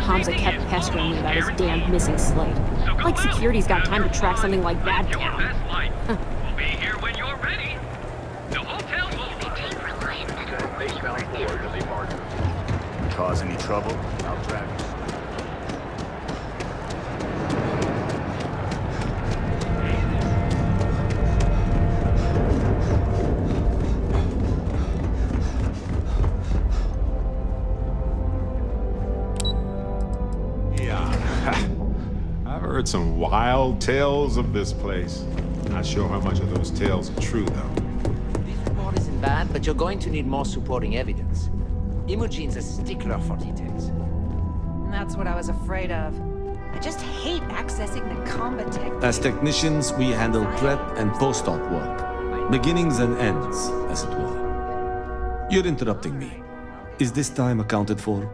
Hamza kept pestering me about his damn missing slate. Like security's got time to track something like that down. We'll be here when you're ready. The hotel will... Cause any trouble? I'll grab you. Heard some wild tales of this place. Not sure how much of those tales are true, though. This report isn't bad, but you're going to need more supporting evidence. Imogene's a stickler for details. That's what I was afraid of. I just hate accessing the combat tech. As technicians, we handle prep and post-op work. Beginnings and ends, as it were. You're interrupting me. Is this time accounted for?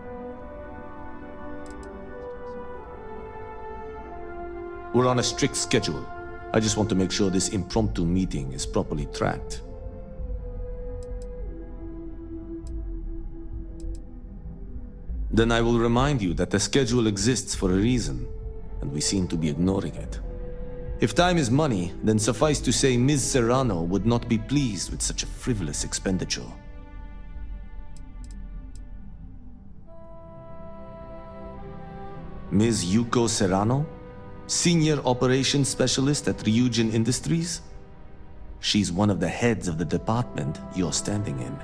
We're on a strict schedule. I just want to make sure this impromptu meeting is properly tracked. Then I will remind you that the schedule exists for a reason, and we seem to be ignoring it. If time is money, then suffice to say Ms. Serrano would not be pleased with such a frivolous expenditure. Ms. Yuko Serrano? Senior Operations Specialist at Ryujin Industries? She's one of the heads of the department you're standing in.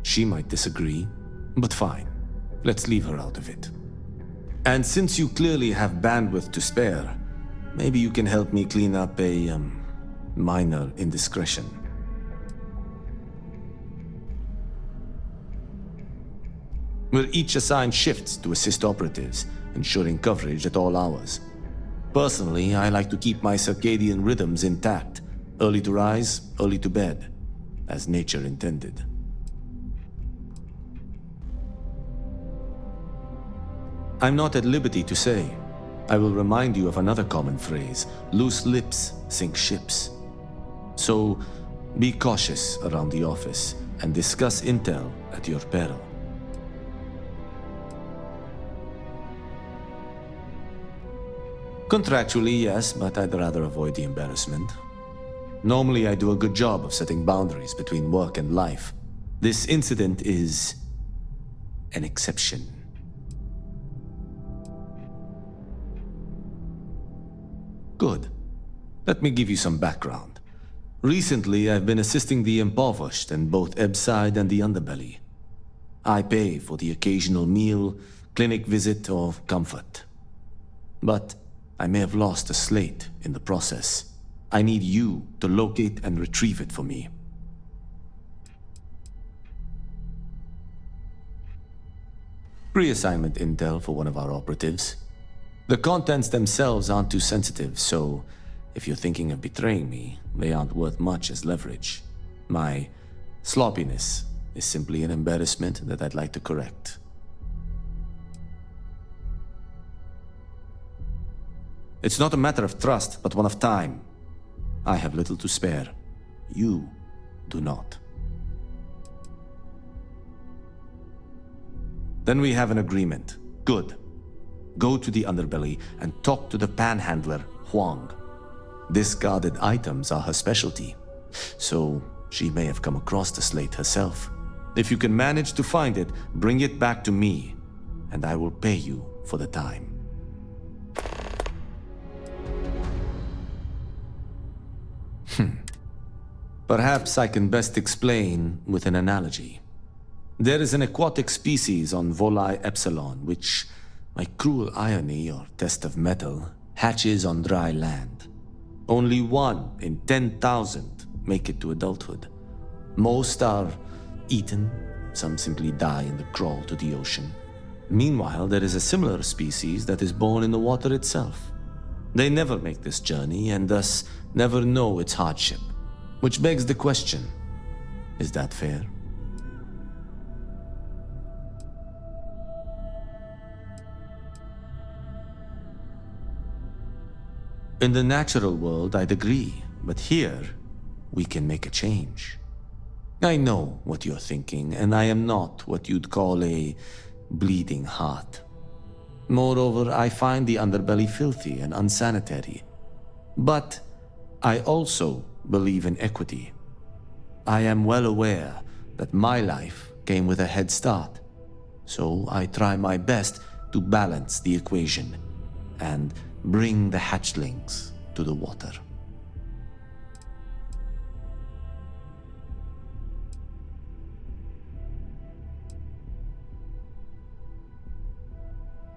She might disagree, but fine. Let's leave her out of it. And since you clearly have bandwidth to spare, maybe you can help me clean up a, minor indiscretion. We're each assigned shifts to assist operatives, ensuring coverage at all hours. Personally, I like to keep my circadian rhythms intact. Early to rise, early to bed, as nature intended. I'm not at liberty to say. I will remind you of another common phrase: loose lips sink ships. So, be cautious around the office and discuss intel at your peril. Contractually, yes, but I'd rather avoid the embarrassment. Normally, I do a good job of setting boundaries between work and life. This incident is an exception. Good. Let me give you some background. Recently, I've been assisting the impoverished in both Ebbside and the Underbelly. I pay for the occasional meal, clinic visit, or comfort. But I may have lost a slate in the process. I need you to locate and retrieve it for me. Pre-assignment intel for one of our operatives. The contents themselves aren't too sensitive, so if you're thinking of betraying me, they aren't worth much as leverage. My sloppiness is simply an embarrassment that I'd like to correct. It's not a matter of trust, but one of time. I have little to spare. You do not. Then we have an agreement. Good. Go to the Underbelly and talk to the panhandler, Huong. Discarded items are her specialty, so she may have come across the slate herself. If you can manage to find it, bring it back to me, and I will pay you for the time. Perhaps I can best explain with an analogy. There is an aquatic species on Volai Epsilon which, by cruel irony or test of metal, hatches on dry land. Only 1 in 10,000 make it to adulthood. Most are eaten, some simply die in the crawl to the ocean. Meanwhile, there is a similar species that is born in the water itself. They never make this journey and thus never know its hardship. Which begs the question, is that fair? In the natural world, I'd agree, but here, we can make a change. I know what you're thinking, and I am not what you'd call a bleeding heart. Moreover, I find the underbelly filthy and unsanitary. But I also believe in equity. I am well aware that my life came with a head start, so I try my best to balance the equation and bring the hatchlings to the water.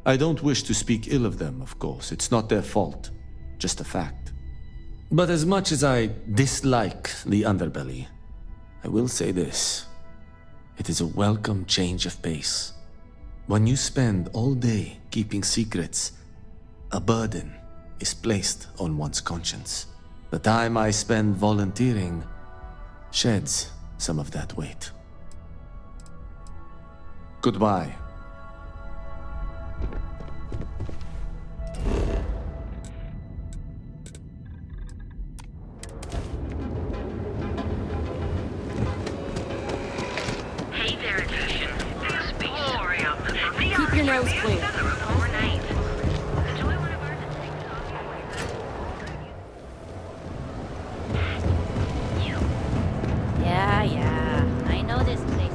I don't wish to speak ill of them, of course. It's not their fault, just a fact. But as much as I dislike the Underbelly, I will say this. It is a welcome change of pace. When you spend all day keeping secrets, a burden is placed on one's conscience. The time I spend volunteering sheds some of that weight. Goodbye. Hey there, Edition. This be Thorium. Keep your nose clean. Overnight. Enjoy one of our Yeah, I know this place.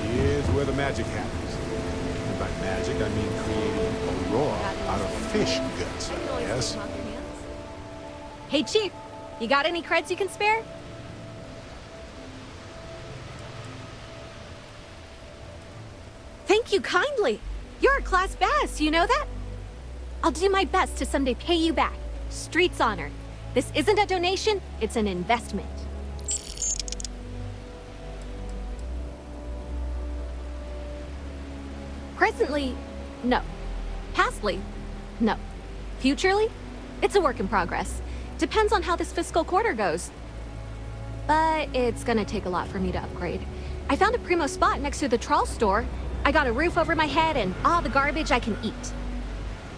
Here's where the magic happens. And by magic, I mean creating aurora out of fish guts, yes? Hey, Chief, you got any creds you can spare? Thank you kindly. You're a class bass, you know that? I'll do my best to someday pay you back. Street's honor. This isn't a donation, it's an investment. Presently, no. Pastly, no. Futurely, it's a work in progress. Depends on how this fiscal quarter goes. But it's gonna take a lot for me to upgrade. I found a primo spot next to the trawl store. I got a roof over my head and all the garbage I can eat.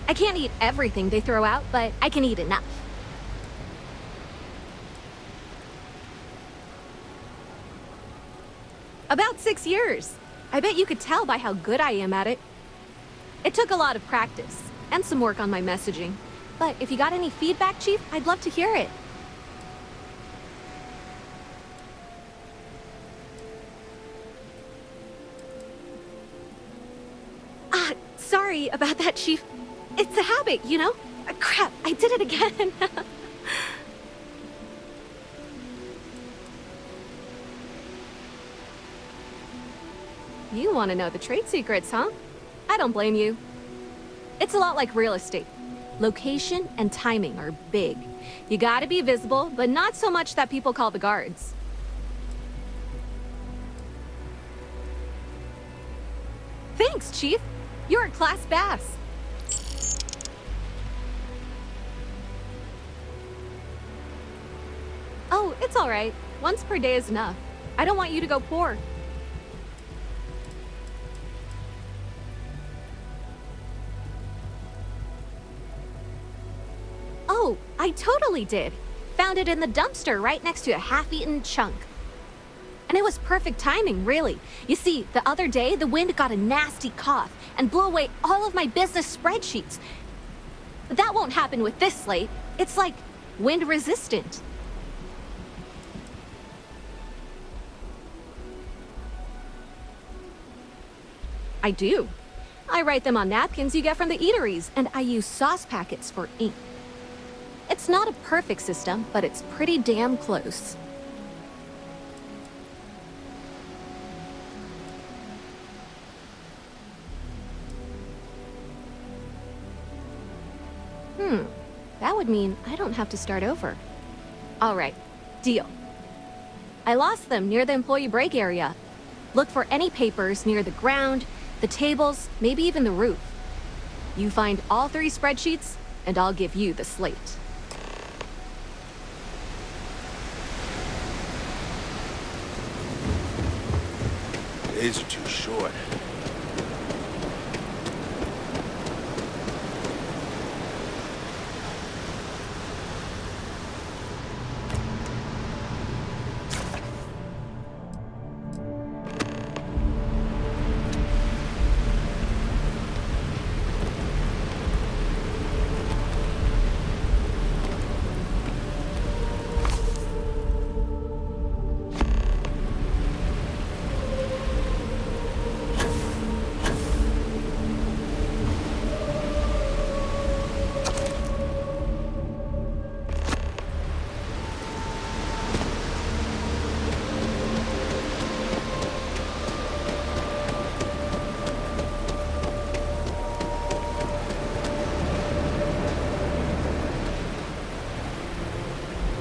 I can't eat everything they throw out, but I can eat enough. About 6 years. I bet you could tell by how good I am at it. It took a lot of practice, and some work on my messaging. But if you got any feedback, Chief, I'd love to hear it. Sorry about that, Chief. It's a habit, you know? Crap, I did it again. You want to know the trade secrets, huh? I don't blame you. It's a lot like real estate. Location and timing are big. You gotta be visible, but not so much that people call the guards. Thanks, Chief. You're a class bass. Oh, it's all right. Once per day is enough. I don't want you to go poor. Oh, I totally did. Found it in the dumpster right next to a half-eaten chunk. And it was perfect timing, really. You see, the other day, the wind got a nasty cough and blew away all of my business spreadsheets. But that won't happen with this slate. It's like wind resistant. I do. I write them on napkins you get from the eateries, and I use sauce packets for ink. It's not a perfect system, but it's pretty damn close. That would mean I don't have to start over. All right, deal. I lost them near the employee break area. Look for any papers near the ground, the tables, maybe even the roof. You find all 3 spreadsheets, and I'll give you the slate. Days are too short.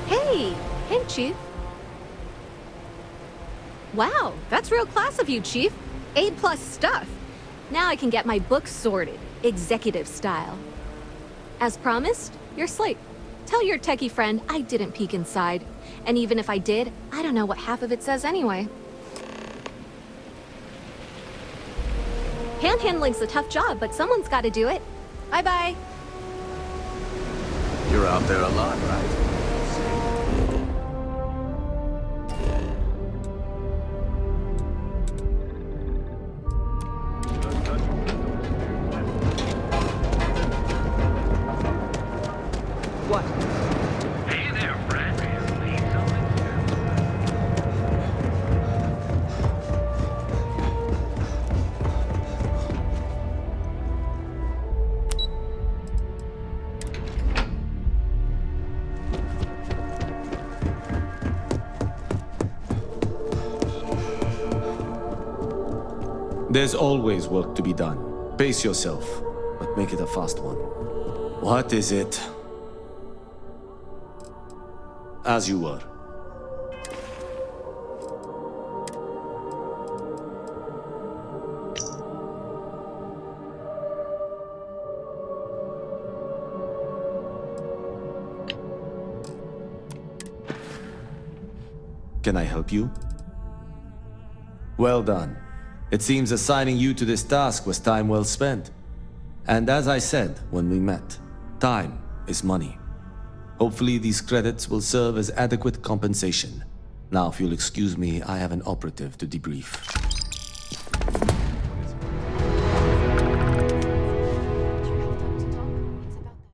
Hey, Chief. Wow, that's real class of you, Chief. A+ stuff. Now I can get my books sorted, executive style. As promised, your slate. Tell your techie friend I didn't peek inside. And even if I did, I don't know what half of it says anyway. Handhandling's a tough job, but someone's got to do it. Bye-bye. You're out there a lot, right? What? Hey there, friend. Need something? There's always work to be done. Pace yourself, but make it a fast one. What is it? As you were. Can I help you? Well done. It seems assigning you to this task was time well spent. And as I said when we met, time is money. Hopefully these credits will serve as adequate compensation. Now, if you'll excuse me, I have an operative to debrief.